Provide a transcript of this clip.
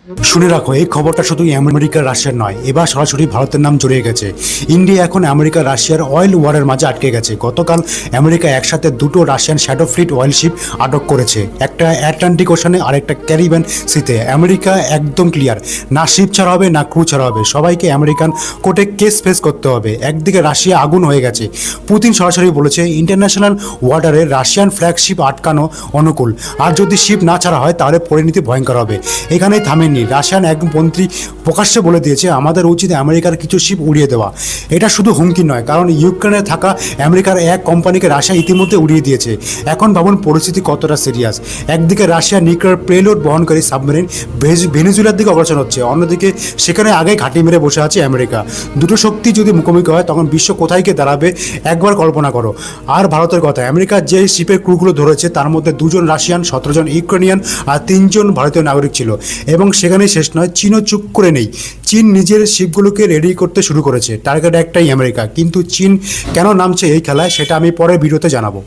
শুনে রাখো, এই খবরটা শুধু আমেরিকা রাশিয়ার নয়, এবার সরাসরি ভারতের নাম জড়িয়ে গেছে। ইন্ডিয়া এখন আমেরিকা রাশিয়ার অয়েল ওয়ারের মাঝে আটকে গেছে। গতকাল আমেরিকা একসাথে দুটো Russian shadow fleet oil ship আটক করেছে, একটা আটলান্টিক ওশানে আর একটা ক্যারিবিয়ান সিতে। আমেরিকা একদম ক্লিয়ার, না শিপ ছাড়া হবে না ক্রু ছাড়া হবে, সবাইকে আমেরিকান কোর্টে কেস ফেস করতে হবে। একদিকে রাশিয়া আগুন হয়ে গেছে, পুতিন সরাসরি বলেছে ইন্টারন্যাশনাল ওয়াটারে রাশিয়ান ফ্ল্যাগশিপ আটকানো অনুকূল, আর যদি শিপ না ছাড়া হয় তাহলে পরিণতি ভয়ঙ্কর হবে। এখানেই থামেননি, রাশিয়ান এক মন্ত্রী প্রকাশ্যে বলে দিয়েছে আমাদের উচিত আমেরিকার কিছু শিপ উড়িয়ে দেওয়া। এটা শুধু হুমকি নয়, কারণ ইউক্রেনে থাকা আমেরিকার এক কোম্পানিকে রাশিয়া ইতিমধ্যে উড়িয়ে দিয়েছে। এখন ভাবুন পরিস্থিতি কতটা সিরিয়াস। একদিকে রাশিয়া নিউক্লিয়ার পেলোড বহনকারী সাবমেরিন ভেনেজুয়েলার দিকে অগ্রসর হচ্ছে, অন্যদিকে সেখানে আগে ঘাঁটি মেরে বসে আছে আমেরিকা। দুটো শক্তি যদি মুখোমুখি হয় তখন বিশ্ব কোথায় গিয়ে দাঁড়াবে একবার কল্পনা করো। আর ভারতের কথা, আমেরিকা যে শিপের ক্রুগুলো ধরেছে তার মধ্যে 2জন রাশিয়ান, 17 জন ইউক্রেনিয়ান আর 3 জন ভারতীয় নাগরিক ছিল। এবং সেখানেই শেষ নয়, চীনও চুপ করে নেই। চীন নিজের শিপগুলোকে রেডি করতে শুরু করেছে, টার্গেট একটাই আমেরিকা। কিন্তু চীন কেন নামছে এই খেলায় সেটা আমি পরের ভিডিওতে জানাবো।